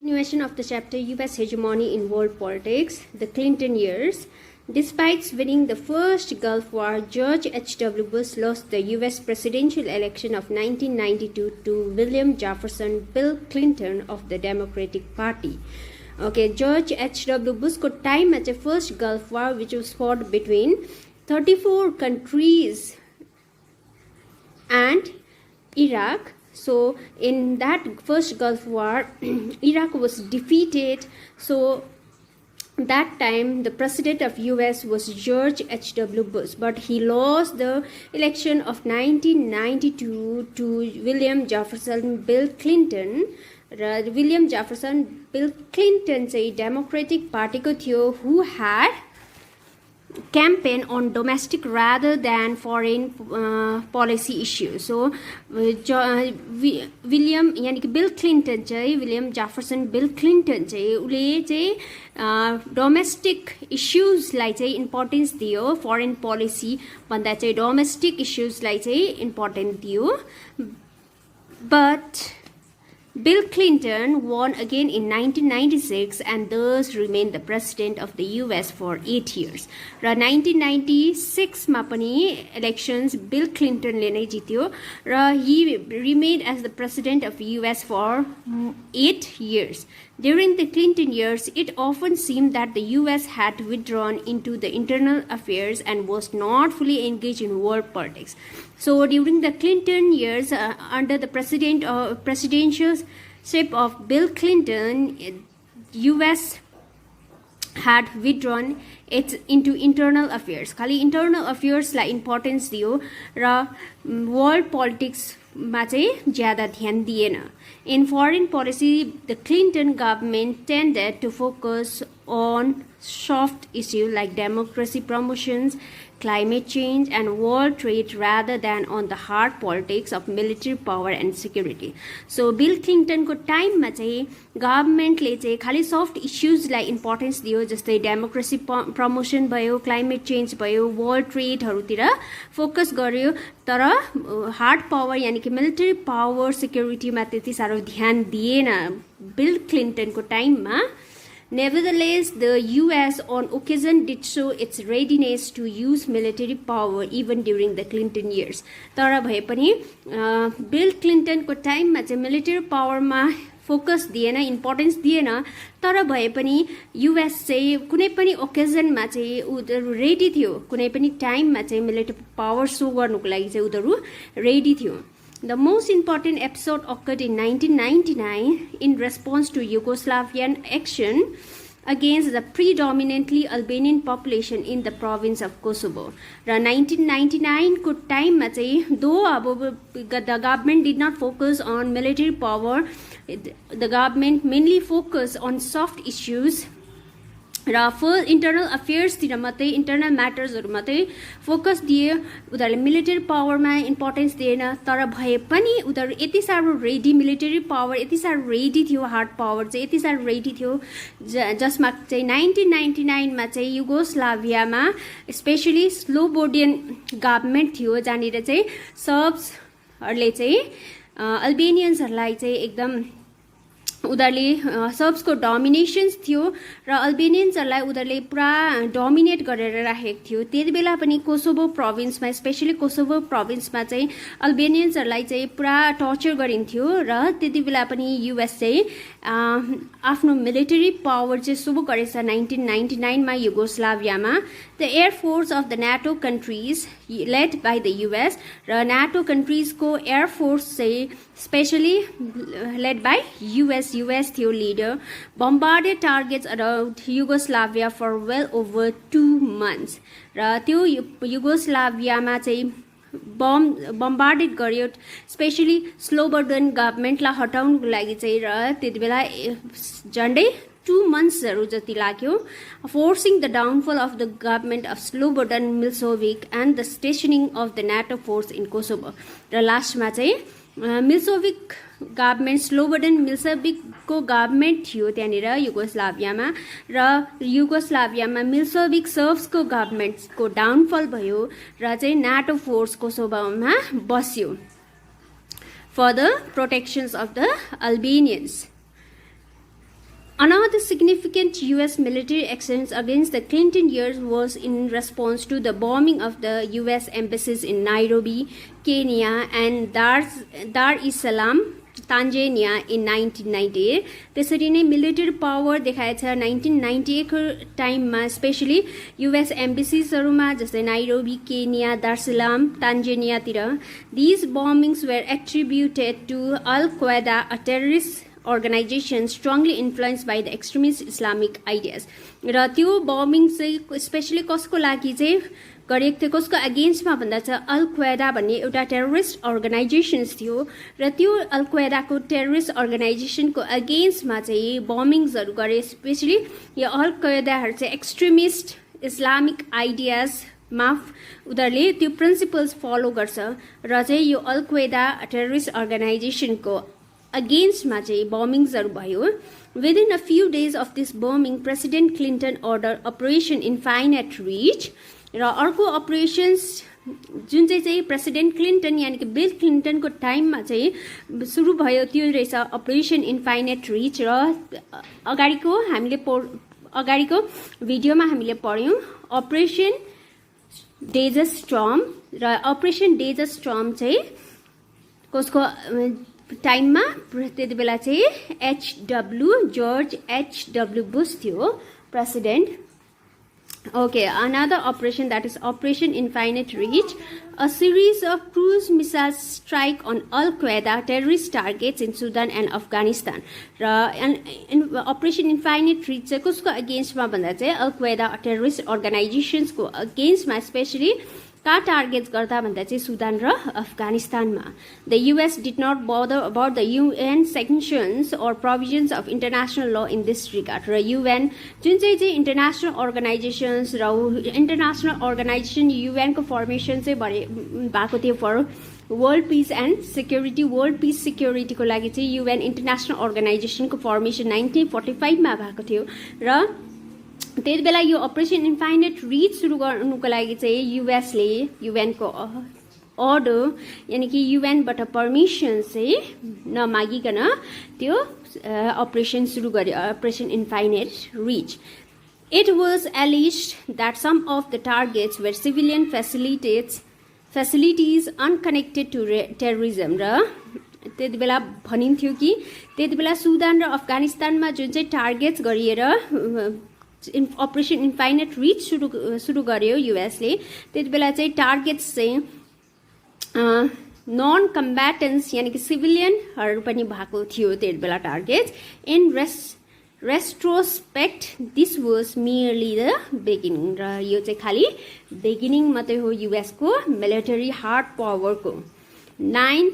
Continuation of the chapter US Hegemony in World Politics, the Clinton years. Despite winning the first Gulf War, George H.W. Bush lost the US presidential election of 1992 to William Jefferson Bill Clinton of the Democratic Party. Okay, George H.W. Bush got time at the first Gulf War, which was fought between 34 countries and Iraq. So in that first Gulf War, Iraq was defeated. So that time the president of US was George H.W. Bush, but he lost the election of 1992 to William Jefferson Bill Clinton. William Jefferson Bill Clinton चाहिँ Democratic Party को थियो, who had campaign on domestic rather than foreign policy issues. So William यानी कि Bill Clinton चाहिँ William Jefferson Bill Clinton चाहिँ उले चाहिँ domestic issues लाई चाहिँ importance दियो, foreign policy भन्दा चाहिँ domestic issues लाई चाहिँ important दियो. But Bill Clinton won again in 1996 and thus remained the president of the US for 8 years. र 1996 मा पनि elections Bill Clinton ले नै जित्यो र he remained as the president of US for 8 years. During the Clinton years, it often seemed that the US had withdrawn into the internal affairs and was not fully engaged in world politics. So during the Clinton years, under the presidentialship of Bill Clinton, US had withdrawn it into internal affairs. खाली internal affairs लाई importance दियो र world politics मा चाहिँ ज्यादा ध्यान दिएन. In foreign policy, the Clinton government tended to focus on soft issues like democracy promotions, climate change, and world trade rather than on the hard politics of military power and security. So Bill Clinton को time मा चाहिँ government ले चाहिँ खाली soft issues लाई importance दियो, जस्तै democracy promotion भयो, climate change भयो, world trade हरुतिर focus गर्यो, तर hard power यानी कि military power security मा त्यति साह्रो ध्यान दिएन Bill Clinton को time मा. Nevertheless, the US on occasion did show its readiness to use military power even during the Clinton years. तर भए पनि Bill Clinton को time मा चाहिँ military power मा focus दिएन, importance दिएन, तर भए पनि US चाहिँ कुनै पनि occasion मा चाहिँ उनीहरु ready थियो, कुनै पनि time मा चाहिँ military power show गर्नुको लागि चाहिँ उनीहरु ready थियो. The most important episode occurred in 1999 in response to Yugoslavian action against the predominantly Albanian population in the province of Kosovo. र 1999 को time मा चाहिँ though the government did not focus on military power, the government mainly focused on soft issues र first internal अफेयर्सतिर मात्रै internal म्याटर्सहरु मात्रै focus दिए. उनीहरुले military पावरमा importance दिएन, तर भए पनि उनीहरु यति साह्रो रेडी, मिलिटरी पावर यति साह्रो रेडी थियो, हार्ड पावर चाहिँ यति साह्रो रेडी थियो, जसमा चाहिँ 1999 मा चाहिँ युगोस्लाभियामा स्पेशली स्लोबोडियन गभर्नमेन्ट थियो, जहाँनिर चाहिँ सर्ब्सहरुले चाहिँ अल्बेनियन्सहरुलाई चाहिँ एकदम उनीहरुले सर्ब्सको डोमिनेशन्स थियो र अल्बेनियन्सहरुलाई उनीहरुले पुरा डोमिनेट गरेर राखेको थियो. त्यति बेला पनि कोसोभो प्रोभिन्समा, स्पेशली कोसोभो प्रोभिन्समा चाहिँ अल्बेनियन्सहरुलाई चाहिँ पुरा टर्चर गरिन्थ्यो र त्यति बेला पनि युएस चाहिँ आफ्नो मिलिटरी पावर चाहिँ सुरु गरेछ 1999 मा युगोस्लाभियामा. The air force of the NATO countries led by the US र NATO countries को air force चाहिँ specially led by US थियो leader, bombarded targets around Yugoslavia for well over 2 months. र त्यो युगोस्लाभियामा चाहिँ bombarded गर्यो, स्पेशली स्लोबोडन गभर्नमेन्टलाई हटाउनको लागि चाहिँ. र त्यति बेला झन्डै 2 months जति लाग्यो, forcing the downfall of the government of Slobodan Milosevic and the stationing of the NATO force in Kosovo. र लास्टमा चाहिँ मिलोसेभिक गभर्नमेन्ट, स्लोबोडन मिलोसेभिक को गभर्नमेन्ट थियो त्यहाँनिर युगोस्लाभियामा, र युगोस्लाभियामा मिलोसेभिक सर्ब्सको गभर्नमेन्टको डाउनफल भयो र चाहिँ नाटो फोर्स कोसोभोमा बस्यो for the protections of the Albanians. the significant US military actions against the Clinton years was in response to the bombing of the US embassies in Nairobi, Kenya and Dar es Salaam, Tanzania in 1998. त्यसरी नै military power देखाएछ 1998 को टाइममा specially US एम्बेसीजहरुमा जस्तै Nairobi, Kenya, दार es Salaam, Tanzania तिर. These bombings were attributed to Al-Qaeda, a terrorist organization strongly influenced by the extremist Islamic ideas. र त्यो bombing चाहिँ स्पेशली कसको लागि चाहिँ गरेको थियो, कसको अगेन्स्टमा भन्दा चाहिँ अल-क्वेदा भन्ने एउटा टेररिस्ट अर्गनाइजेसन्स थियो र त्यो अल-क्वेदाको टेररिस्ट अर्गनाइजेसनको अगेन्स्टमा चाहिँ बम्बिङ्सहरू गरे. स्पेशली यो अल-क्वेदाहरू चाहिँ एक्सट्रिमिस्ट इस्लामिक आइडियाजमा उनीहरूले त्यो प्रिन्सिपल्स फलो गर्छ र चाहिँ यो अल-क्वेदा टेररिस्ट अर्गनाइजेसनको अगेन्स्टमा चाहिँ बम्बिङ्सहरू भयो. Within a few days of this bombing, President Clinton ordered Operation Infinite Reach. र अर्को अपरेशन्स जुन चाहिँ प्रेसिडेन्ट क्लिन्टन यानी कि बिल क्लिन्टनको टाइममा चाहिँ सुरु भयो त्यो रहेछ अपरेसन इन्फाइनेट रिच. र अगाडिको भिडियोमा हामीले पढ्यौं अपरेसन डेजर्ट स्टर्म. र अपरेसन डेजर्ट स्टर्म चाहिँ कसको टाइममा त्यति बेला चाहिँ जर्ज एच.डब्ल्यू. बुश थियो president. Okay, another operation, that is Operation Infinite Reach. A series of cruise missile strike on Al-Qaeda terrorist targets in Sudan and Afghanistan. Operation Infinite Reach चाहिँ कसको अगेन्स्टमा भन्दा चाहिँ Al-Qaeda terrorist organizations को अगेन्स्टमा specially का targets गर्दा भन्दा चाहिँ Sudan र अफगानिस्तानमा. The US did not bother about the UN sanctions or provisions of international law in this regard. र UN जुन चाहिँ इन्टरनेशनल अर्गनाइजेसन्स र इन्टरनेशनल अर्गनाइजेसन UN को फर्मेसन चाहिँ भएको थियो for world peace and security. World peace सिक्युरिटीको लागि चाहिँ UN इन्टरनेशनल अर्गनाइजेसनको फर्मेसन 1945 मा भएको थियो. र त्यति बेला यो अपरेसन इन्फाइनेट रिच सुरु गर्नुको लागि चाहिँ युएसले युएनको अर्डर यानी कि युएनबाट पर्मिसन चाहिँ नमागिकन त्यो अपरेसन सुरु गर्यो operation infinite rich. It was alleged that some of the targets were civilian facilities unconnected to terrorism. र त्यति बेला भनिन्थ्यो कि त्यति बेला सुदान र अफगानिस्तानमा जुन चाहिँ टार्गेट्स गरिएर अपरेसन इन्फाइनेट रिच सुरु गर्यो युएसले त्यति बेला चाहिँ टार्गेट्स चाहिँ नन कम्ब्याटेन्ट्स यानी कि सिभिलियनहरू पनि भएको थियो त्यति बेला targets. In retrospect this was merely the beginning. र यो चाहिँ खालि बिगिनिङ मात्रै हो युएसको मिलिटरी हार्ड पावरको. 9